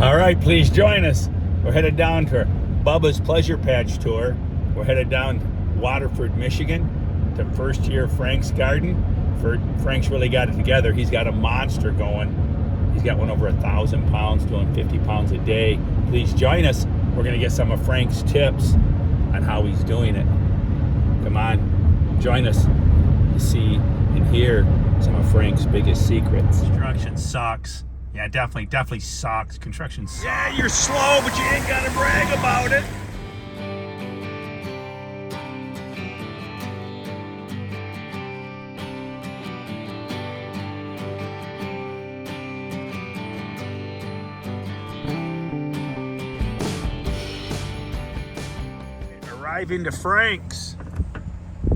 All right, please join us. We're headed down to Bubba's Pleasure Patch Tour. We're headed down Waterford, Michigan to first year Frank's garden. Frank's really got it together. He's got a monster going. He's got one over 1,000 pounds, doing 50 pounds a day. Please join us. We're gonna get some of Frank's tips on how he's doing it. Come on, join us to see and hear some of Frank's biggest secrets. Construction sucks. Yeah, definitely sucks. Construction sucks. Yeah, you're slow, but you ain't gotta brag about it. Arriving to Frank's.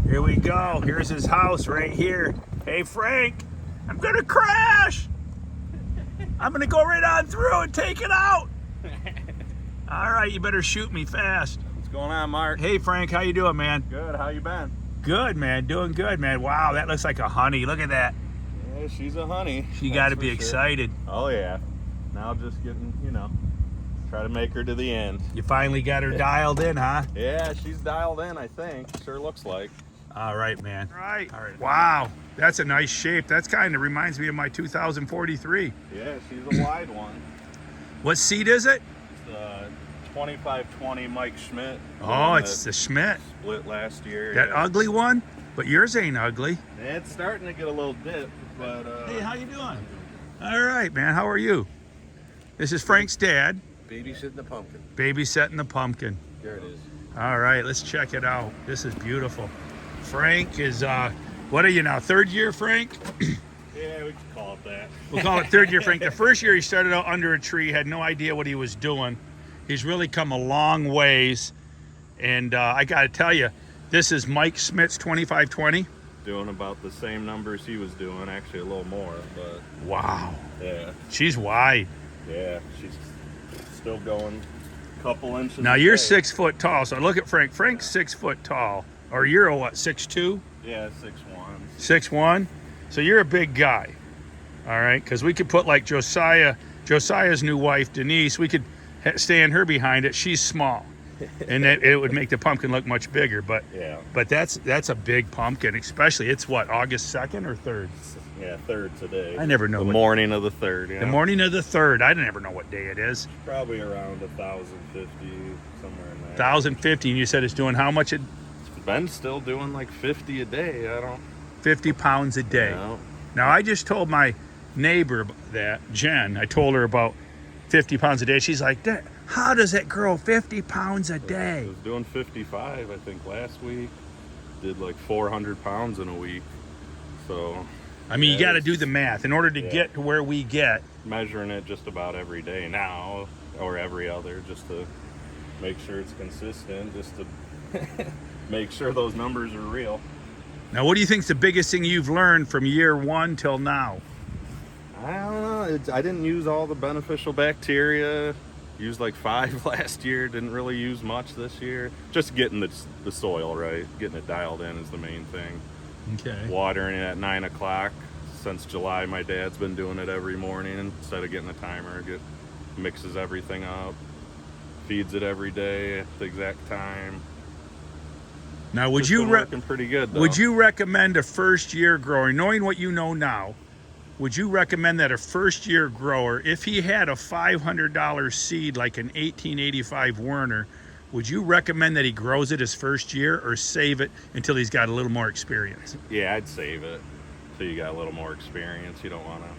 Here we go. Here's his house right here. Hey, Frank, I'm gonna crash. I'm gonna go right on through and take it out. All right, you better shoot me fast. What's going on, Mark? Hey, Frank, how you doing, man? Good, how you been? Good, man, doing good, man. Wow, that looks like a honey. Look at that. Yeah, she's a honey. She got to be excited. Oh, yeah. Now just getting, try to make her to the end. You finally got her dialed in, huh? Yeah, she's dialed in, I think. Sure looks like. All right, man. All right. Wow, that's a nice shape. That's kind of reminds me of my 2043. Yeah, she's a wide one. What seed is it? It's the 2520 Mike Schmidt. Oh, it's the Schmidt. Split last year. That ugly one? But yours ain't ugly. Yeah, it's starting to get a little dip, but... Hey, how you doing? All right, man. How are you? This is Frank's dad. Babysitting the pumpkin. Babysitting the pumpkin. There it is. All right, let's check it out. This is beautiful. Frank is, what are you now, third year, Frank? Yeah, we can call it that. We'll call it third year, Frank. The first year he started out under a tree, had no idea what he was doing. He's really come a long ways. And I got to tell you, this is Mike Schmidt's 2520. Doing about the same numbers he was doing, actually a little more, but... Wow. Yeah. She's wide. Yeah, she's still going a couple inches. Now you're 6 foot tall, so look at Frank. Frank's 6 foot tall. Or you're a what, 6'2"? Yeah, 6'1". 6'1"? So you're a big guy. All right, because we could put like Josiah's new wife, Denise, we could stand her behind it. She's small. And it would make the pumpkin look much bigger. But yeah. But that's a big pumpkin, especially. It's what, August 2nd or 3rd? Yeah, 3rd today. I never know. The morning of the 3rd. Yeah. The morning of the 3rd. I never know what day it is. Probably around 1,050, somewhere in there. 1,050, and you said it's doing how much? Ben's still doing like 50 a day. 50 pounds a day. Yeah. Now, I just told my neighbor that, Jen, I told her about 50 pounds a day. She's like, how does it grow 50 pounds a day? I was doing 55, I think, last week. Did like 400 pounds in a week. So... I mean, you got to do the math in order to get to where we get. Measuring it just about every day now, or every other, just to make sure it's consistent, just to make sure those numbers are real. Now, what do you think is the biggest thing you've learned from year one till now? I don't know. I didn't use all the beneficial bacteria. Used like 5 last year. Didn't really use much this year. Just getting the soil right. Getting it dialed in is the main thing. Okay. Watering it at 9 o'clock. Since July, my dad's been doing it every morning instead of getting a timer. Mixes everything up. Feeds it every day at the exact time. Now, working pretty good, though. Would you recommend a first-year grower, knowing what you know now, would you recommend that a first-year grower, if he had a $500 seed like an 1885 Werner, would you recommend that he grows it his first year or save it until he's got a little more experience? Yeah, I'd save it till you got a little more experience. You don't want to...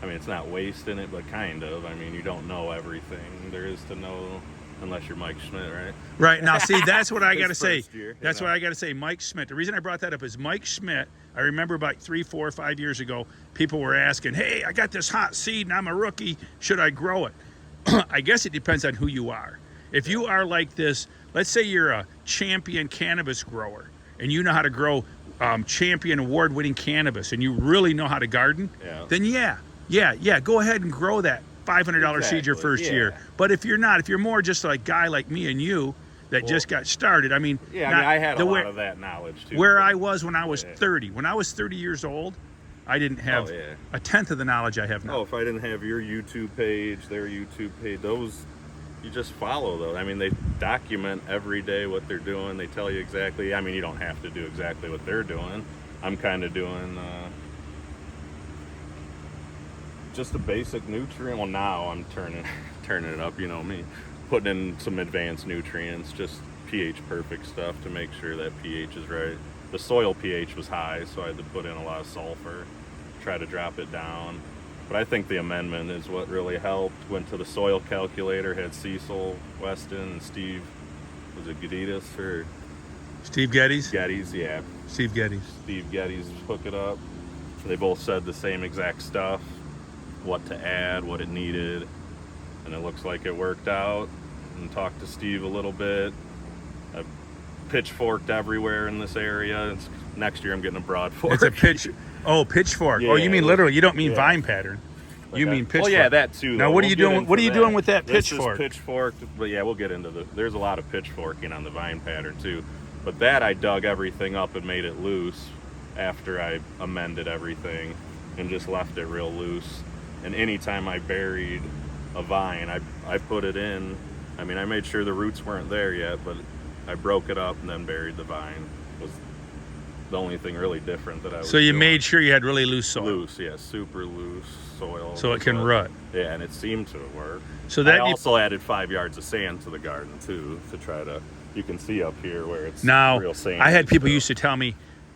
I mean, it's not wasting it, but kind of. I mean, you don't know everything there is to know unless you're Mike Schmidt, right? Right. Now, see, that's what I got to say. That's what I got to say, Mike Schmidt. The reason I brought that up is Mike Schmidt, I remember about 3, 4, 5 years ago, people were asking, hey, I got this hot seed and I'm a rookie. Should I grow it? I guess it depends on who you are. If you are like this, let's say you're a champion cannabis grower and you know how to grow champion award-winning cannabis and you really know how to garden, then yeah, go ahead and grow that $500 seed your first year. But if you're not, if you're more just like a guy like me and you that just got started, I mean... Yeah, I had a lot of that knowledge too. Where I was when I was 30. When I was 30 years old, I didn't have Oh, yeah. a tenth of the knowledge I have now. Oh, if I didn't have your YouTube page, their YouTube page, those, you just follow those. I mean, they document every day what they're doing. They tell you exactly. I mean, you don't have to do exactly what they're doing. I'm kind of doing just a basic nutrient. Well, now I'm turning it up. You know me, putting in some advanced nutrients, just pH perfect stuff to make sure that pH is right. The soil pH was high, so I had to put in a lot of sulfur, try to drop it down. But I think the amendment is what really helped. Went to the soil calculator, had Cecil, Weston, and Steve, was it Geddes or? Steve Geddes? Geddes, yeah. Steve Geddes. Steve Geddes hook it up. They both said the same exact stuff, what to add, what it needed, and it looks like it worked out. And talked to Steve a little bit. I pitchforked everywhere in this area. Next year I'm getting a broad fork. It's a pitchfork. Yeah, oh, you mean literally? You don't mean yeah. vine pattern. You mean pitchfork. Well, yeah, that too. Now, though. what are you doing? What are you doing with that This pitchfork? is pitchfork, but yeah, we'll get into there's a lot of pitchforking on the vine pattern too. But that I dug everything up and made it loose after I amended everything and just left it real loose. And anytime I buried a vine, I put it in. I mean, I made sure the roots weren't there yet, but I broke it up and then buried the vine. Was the only thing really different that I was So you doing. made sure you had really loose soil. Loose, yeah, super loose soil. So it can rut. Yeah, and it seemed to work. So that I also added 5 yards of sand to the garden too, to try to. You can see up here where it's Now, real sand. I had people used to tell me,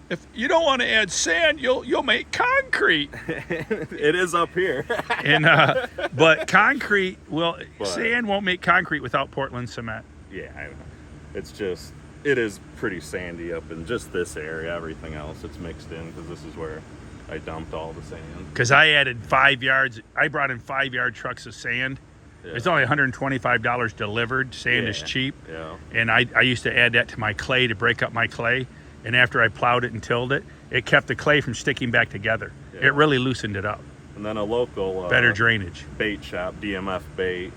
if you don't want to add sand, you'll make concrete. It is up here. And but concrete sand won't make concrete without Portland cement. Yeah, I know. It's just it is pretty sandy up in just this area. Everything else it's mixed in because this is where I dumped all the sand. Because I added 5 yards. I brought in 5-yard trucks of sand. Yeah. It's only $125 delivered. Sand is cheap. Yeah. And I used to add that to my clay to break up my clay. And after I plowed it and tilled it, it kept the clay from sticking back together. Yeah. It really loosened it up. And then a local Better drainage. bait shop, DMF Bait,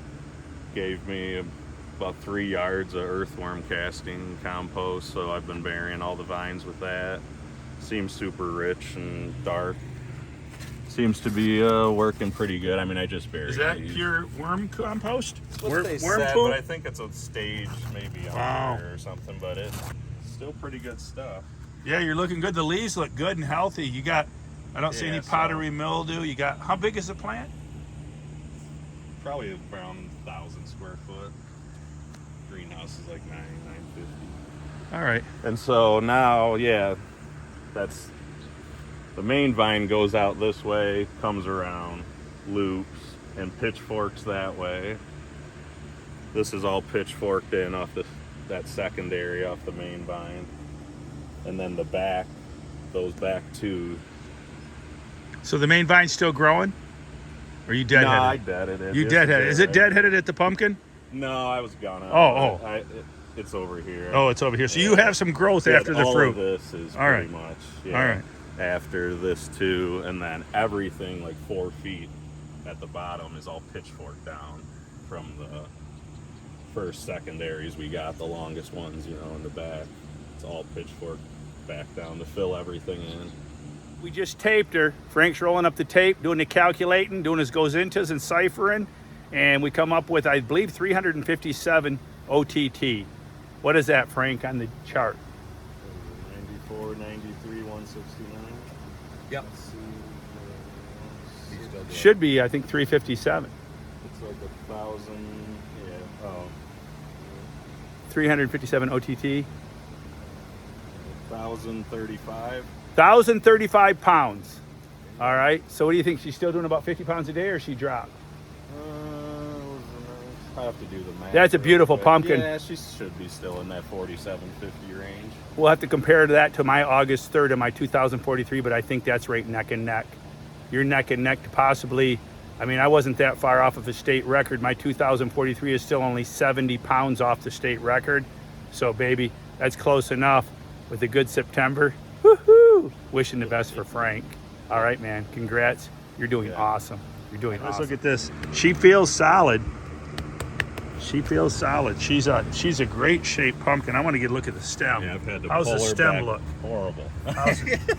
gave me about 3 yards of earthworm casting compost. So I've been burying all the vines with that. Seems super rich and dark. Seems to be working pretty good. I mean, I just buried. Is that these. pure worm compost? What they worm said, poop? but I think it's a stage maybe on there or something. But it's still pretty good stuff. Yeah, you're looking good. The leaves look good and healthy. You got, I don't see any powdery mildew. You got, how big is the plant? Probably around 1,000 square foot. Greenhouse is like 950. All right. And so now, yeah, that's the main vine goes out this way, comes around, loops, and pitchforks that way. This is all pitchforked in off that secondary off the main vine. And then the back, those back two. So the main vine's still growing? Or are you deadheaded? No, I deadheaded it. You It's deadheaded. Is it dead. deadheaded at the pumpkin? No, I was gonna. Oh. It's over here. Oh, it's over here. So you have some growth after the all fruit. Of this is All pretty right. much. All Yeah, right. after this too, and then everything like 4 feet at the bottom is all pitchfork down from the first secondaries we got, the longest ones, in the back. It's all pitchfork back down to fill everything in. We just taped her. Frank's rolling up the tape, doing the calculating, doing his goes intos and ciphering, and we come up with, I believe, 357 OTT. What is that, Frank, on the chart? 94, 93, 169. Yep. Let's see. Should be, I think, 357. It's like 1,000. Yeah. Oh. 357 OTT. 1,035. 1,035 pounds. All right. So what do you think? She's still doing about 50 pounds a day, or she dropped? I have to do the math. That's a beautiful real quick. pumpkin. Yeah, she should be still in that 4750 range. We'll have to compare that to my August 3rd and my 2043, but I think that's right neck and neck. You're neck and neck to possibly, I mean, I wasn't that far off of a state record. My 2043 is still only 70 pounds off the state record. So, baby, that's close enough with a good September. Woohoo! Wishing the best for Frank. All right, man. Congrats. You're doing awesome. You're doing awesome. Let's look at this. She feels solid. She feels solid. She's a great shaped pumpkin. I want to get a look at the stem. Yeah, I've had to How's pull the her stem back. look? Horrible.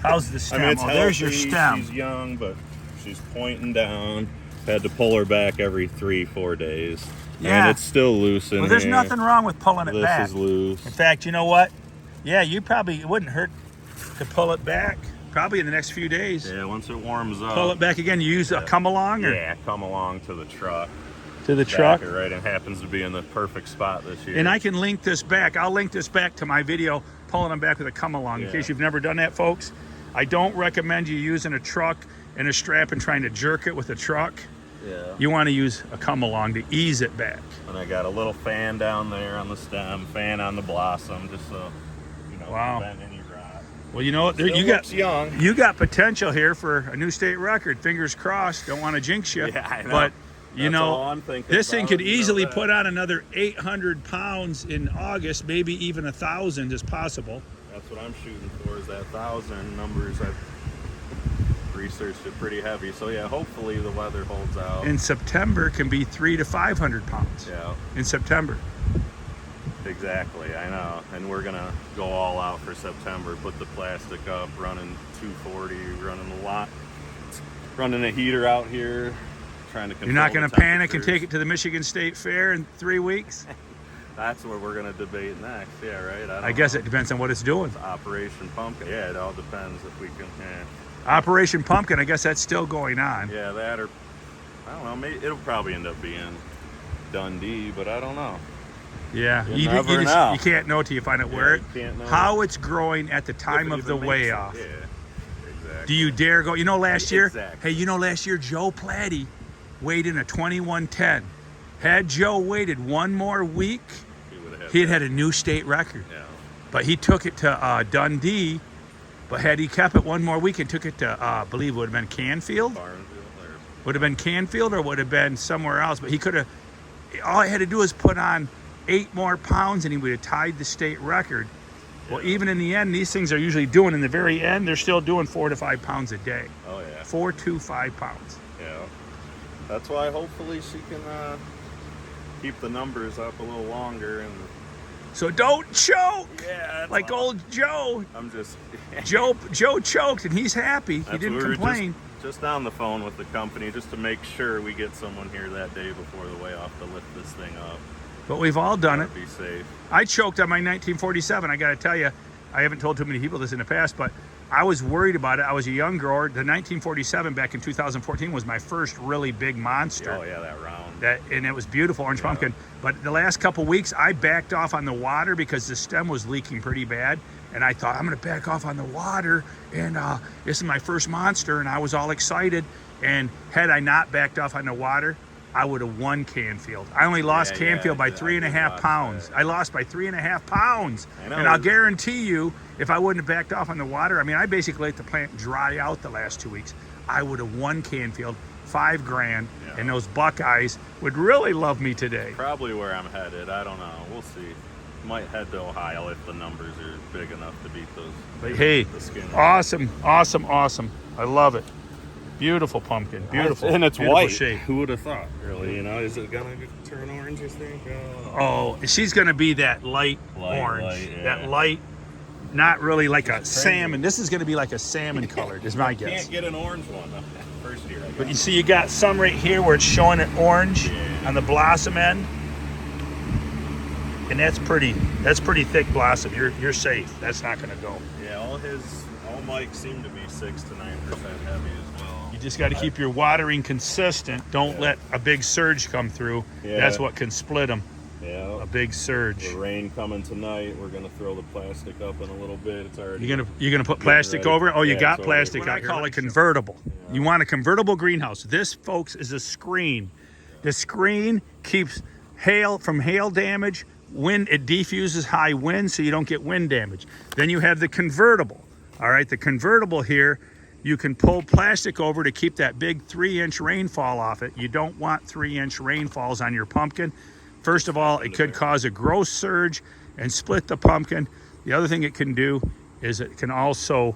How's the stem? I mean, it's There's your healthy, stem. She's young, but she's pointing down. Had to pull her back every 3-4 days. Yeah. And it's still loose in Well, there's here. nothing wrong with pulling it back. This is loose. In fact, you know what? Yeah, it wouldn't hurt to pull it back. Probably in the next few days. Yeah, once it warms up. Pull it back again. You use a come along, or Yeah, come along to the truck. to the truck. Backer, right, and happens to be in the perfect spot this year. And I can link this back. I'll link this back to my video pulling them back with a come along. In Yeah. case you've never done that, folks. I don't recommend you using a truck and a strap and trying to jerk it with a truck. Yeah. You want to use a come along to ease it back. And I got a little fan down there on the stem, fan on the blossom, just so Wow. prevent any rot. Well, you know what? Still looks young. You got potential here for a new state record. Fingers crossed. Don't want to jinx you. Yeah, I know. But you That's know, all I'm thinking this thing about, could you know easily that. put on another 800 pounds in August, maybe even 1,000 is possible. That's what I'm shooting for, is that 1,000 numbers. I've researched it pretty heavy. So yeah, hopefully the weather holds out. In September can be 300 to 500 pounds. Yeah, In September. exactly. I know. And we're gonna go all out for September. Put the plastic up, running 240, running a lot, running a heater out here, trying to. You're not control going the to panic and temperatures. take it to the Michigan State Fair in 3 weeks? That's what we're gonna debate next. Yeah, right. I guess it depends on what it's doing. Operation Pumpkin. Yeah, it all depends if we can. Operation Pumpkin, I guess that's still going on. Yeah, that or I don't know. Maybe it'll probably end up being Dundee, but I don't know. Yeah, You never know. you can't know till you find out where you can't know. how it's growing at the time If it of the even weigh makes it. off. Yeah, exactly. Do you dare go? You know, last year, Exactly. hey, you know, last year Joe Platty weighed in a 21:10. Had Joe waited one more week, he'd had a new state record. Yeah. But he took it to Dundee. But had he kept it one more week and took it to, I believe it would have been Canfield. Would have been Canfield or would have been somewhere else. But he could have, all he had to do was put on 8 more pounds and he would have tied the state record. Well, even in the end, these things are usually doing, in the very end, they're still doing 4 to 5 pounds a day. Oh yeah. 4 to 5 pounds. Yeah. That's why hopefully she can keep the numbers up a little longer and. So don't choke Yeah. like old Joe. I'm just. Joe choked and he's happy. He didn't we were complain. Just on the phone with the company just to make sure we get someone here that day before the weigh off to lift this thing up. But we've all done it. Be safe. I choked on my 1947. I got to tell you, I haven't told too many people this in the past, but I was worried about it. I was a young grower. The 1947 back in 2014 was my first really big monster. Oh yeah, that round. And it was beautiful, orange pumpkin. But the last couple weeks, I backed off on the water because the stem was leaking pretty bad. And I thought, I'm going to back off on the water. And this is my first monster. And I was all excited. And had I not backed off on the water, I would have won Canfield. I only lost Canfield by 3.5 pounds. I lost by 3.5 pounds. I know. And I'll guarantee you, if I wouldn't have backed off on the water, I mean, I basically let the plant dry out the last 2 weeks. I would have won Canfield, $5,000, and those Buckeyes would really love me today. Probably where I'm headed. I don't know. We'll see. Might head to Ohio if the numbers are big enough to beat those. But hey, the skin. awesome. I love it. Beautiful pumpkin. Beautiful. And it's beautiful white. shape. Who would have thought? Really? You know, is it gonna turn orange? You think? Oh, she's going to be that light orange. That light, not really like a salmon. This is going to be like a salmon colored, is my guess. Can't get an orange one first year. But you see, you got some right here where it's showing it orange on the blossom end, and that's pretty thick blossom. You're safe. That's not going to go. Yeah, all mics seem to be 6 to 9% heavy as well. You just got to keep your watering consistent. Don't let a big surge come through. Yeah. That's what can split them. Yeah. A big surge. The rain coming tonight. We're gonna throw the plastic up in a little bit. It's already. You're gonna put plastic over it? Oh, you got it's plastic. already- I call it convertible. You want a convertible greenhouse. This, folks, is a screen. The screen keeps hail from hail damage. Wind, it defuses high wind so you don't get wind damage. Then you have the convertible. All right, the convertible here, you can pull plastic over to keep that big 3-inch rainfall off it. You don't want 3-inch rainfalls on your pumpkin. First of all, it could cause a growth surge and split the pumpkin. The other thing it can do is it can also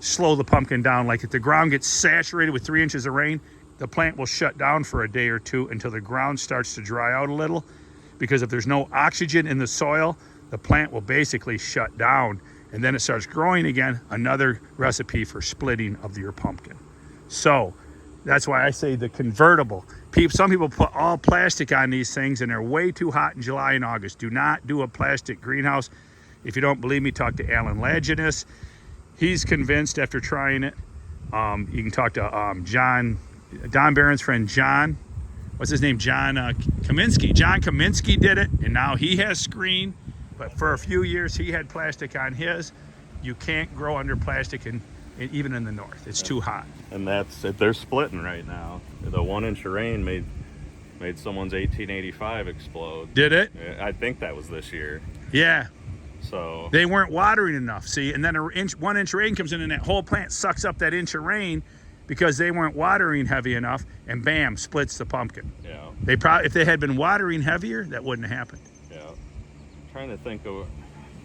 slow the pumpkin down. Like if the ground gets saturated with 3 inches of rain, the plant will shut down for a day or two until the ground starts to dry out a little, because if there's no oxygen in the soil, the plant will basically shut down, and then it starts growing again. Another recipe for splitting of your pumpkin. So that's why I say the convertible. Some people put all plastic on these things, and they're way too hot in July and August. Do not do a plastic greenhouse. If you don't believe me, talk to Alan Laginus. He's convinced after trying it. You can talk to Don Barron's friend John. What's his name? John Kaminsky. John Kaminsky did it, and now he has screen. But for a few years, he had plastic on his. You can't grow under plastic, even in the north. It's too hot. And they're splitting right now. The 1 inch of rain made someone's 1885 explode. Did it? I think that was this year. Yeah. So they weren't watering enough. See, and then 1 inch rain comes in, and that whole plant sucks up that inch of rain because they weren't watering heavy enough, and bam, splits the pumpkin. Yeah. If they had been watering heavier, that wouldn't have happened. Yeah. I'm trying to think of.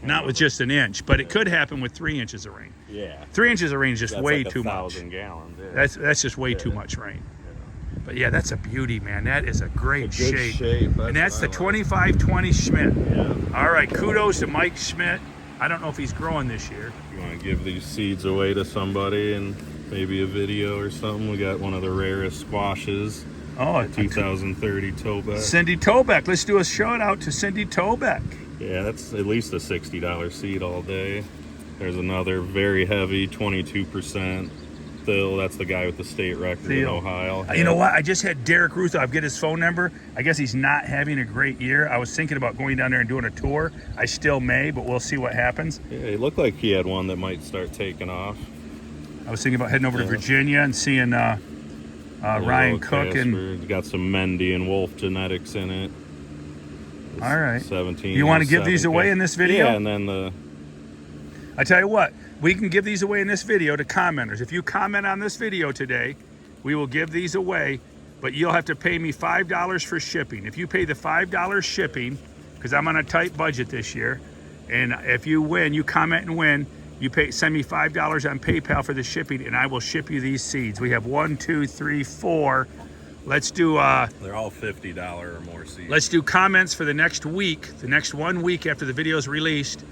Not with just an inch, but it could happen with 3 inches of rain. Yeah. 3 inches of rain is just That's way like too 1,000 much. gallons. Yeah. That's just way too much rain. Yeah. But yeah, that's a beauty, man. That is a great It's a good shape. And that's the 2520 Schmidt. Yeah. All right, kudos to Mike Schmidt. I don't know if he's growing this year. You want to give these seeds away to somebody and maybe a video or something? We got one of the rarest squashes. Oh, 2030 Tobeck. Cindy Tobeck. Let's do a shout out to Cindy Tobeck. Yeah, that's at least a $60 seed all day. There's another very heavy 22% Thiel. That's the guy with the state record in Ohio. You know what? I just had Derek Ruthoff get his phone number. I guess he's not having a great year. I was thinking about going down there and doing a tour. I still may, but we'll see what happens. Yeah, it looked like he had one that might start taking off. I was thinking about heading over to Virginia and seeing Ryan Cook. And got some Mendy and Wolf genetics in it. It's all right. 17. You want to give these away in this video? Yeah, and then I tell you what, we can give these away in this video to commenters. If you comment on this video today, we will give these away, but you'll have to pay me $5 for shipping. If you pay the $5 shipping, because I'm on a tight budget this year, and if you win, you comment and win, send me $5 on PayPal for the shipping, and I will ship you these seeds. We have 1, 2, 3, 4. Let's do they're all $50 or more seeds. Let's do comments for the next week, the next 1 week after the video is released,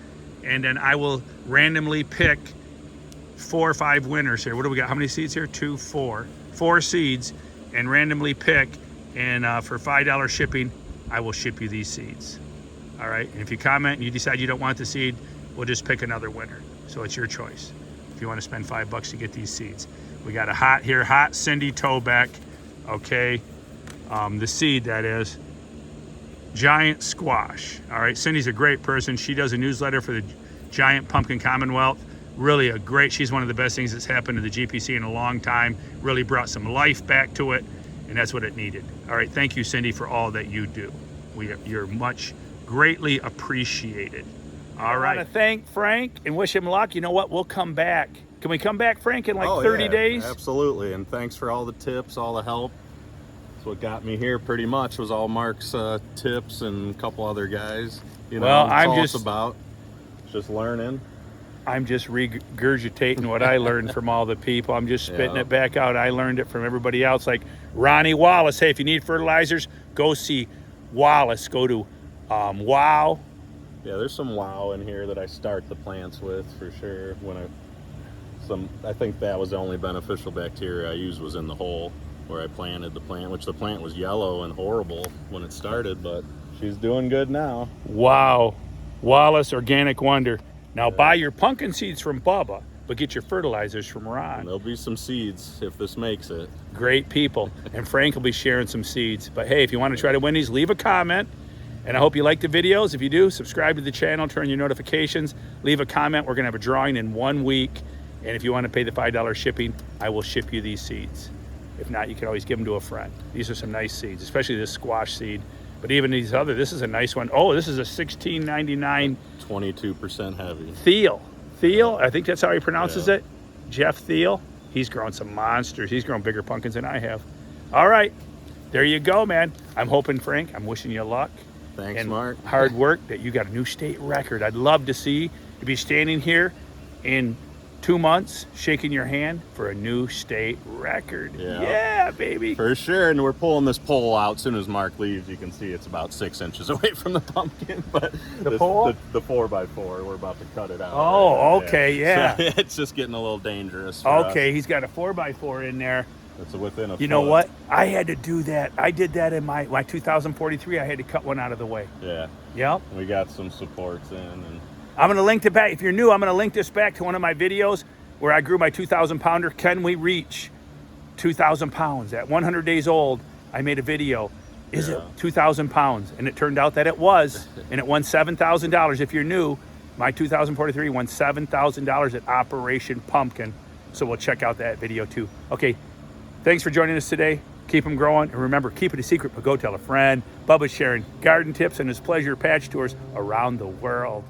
and then I will randomly pick 4 or 5 winners here. What do we got? How many seeds here? 2, 4. 4 seeds, and randomly pick, and for $5 shipping, I will ship you these seeds. All right, and if you comment and you decide you don't want the seed, we'll just pick another winner. So it's your choice if you want to spend $5 to get these seeds. We got a hot Cindy Tobeck. Okay, the seed, that is giant squash. All right, Cindy's a great person. She does a newsletter for the Giant Pumpkin Commonwealth. Really she's one of the best things that's happened to the GPC in a long time. Really brought some life back to it, and that's what it needed. All right, thank you, Cindy, for all that you do. You're much greatly appreciated. All right. I want to thank Frank and wish him luck. You know what? We'll come back. Can we come back, Frank, in 30 days? Absolutely, and thanks for all the tips, all the help. That's what got me here pretty much, was all Mark's tips and a couple other guys. You know, well, it's about just learning. I'm just regurgitating what I learned from all the people. I'm just spitting it back out. I learned it from everybody else. Like Ronnie Wallace. Hey, if you need fertilizers, go see Wallace. Go to Wow. Yeah, there's some Wow in here that I start the plants with for sure. I think that was the only beneficial bacteria I used was in the hole where I planted the plant, which the plant was yellow and horrible when it started, but she's doing good now. Wow. Wallace Organic Wonder. Now buy your pumpkin seeds from Bubba, but get your fertilizers from Ron. And there'll be some seeds if this makes it. Great people. And Frank will be sharing some seeds. But hey, if you want to try to win these, leave a comment. And I hope you like the videos. If you do, subscribe to the channel, turn your notifications, leave a comment. We're going to have a drawing in 1 week. And if you want to pay the $5 shipping, I will ship you these seeds. If not, you can always give them to a friend. These are some nice seeds, especially this squash seed. But even this is a nice one. Oh, this is a $16.99. 22% heavy. Thiel, I think that's how he pronounces it. Jeff Thiel. He's grown some monsters. He's grown bigger pumpkins than I have. All right, there you go, man. I'm hoping, Frank, I'm wishing you luck. Thanks, and Mark. Hard work that you got a new state record. I'd love to be standing here in 2 months, shaking your hand for a new state record. Yeah. Yeah, baby. For sure, and we're pulling this pole out. As soon as Mark leaves, you can see it's about 6 inches away from the pumpkin. But The pole? the 4x4, we're about to cut it out. Oh, okay, yeah. So it's just getting a little dangerous. For Okay, us. he's got a 4x4 in there. It's within a You know foot. what? I had to do that. I did that in my 2043. I had to cut one out of the way. Yeah, Yep. we got some supports in, and I'm going to link to back. If you're new, I'm going to link this back to one of my videos where I grew my 2,000 pounder. Can we reach 2,000 pounds? At 100 days old, I made a video. Is it 2,000 pounds? And it turned out that it was. And it won $7,000. If you're new, my 2043 won $7,000 at Operation Pumpkin. So we'll check out that video too. Okay, thanks for joining us today. Keep them growing. And remember, keep it a secret, but go tell a friend. Bubba's sharing garden tips and his pleasure patch tours around the world.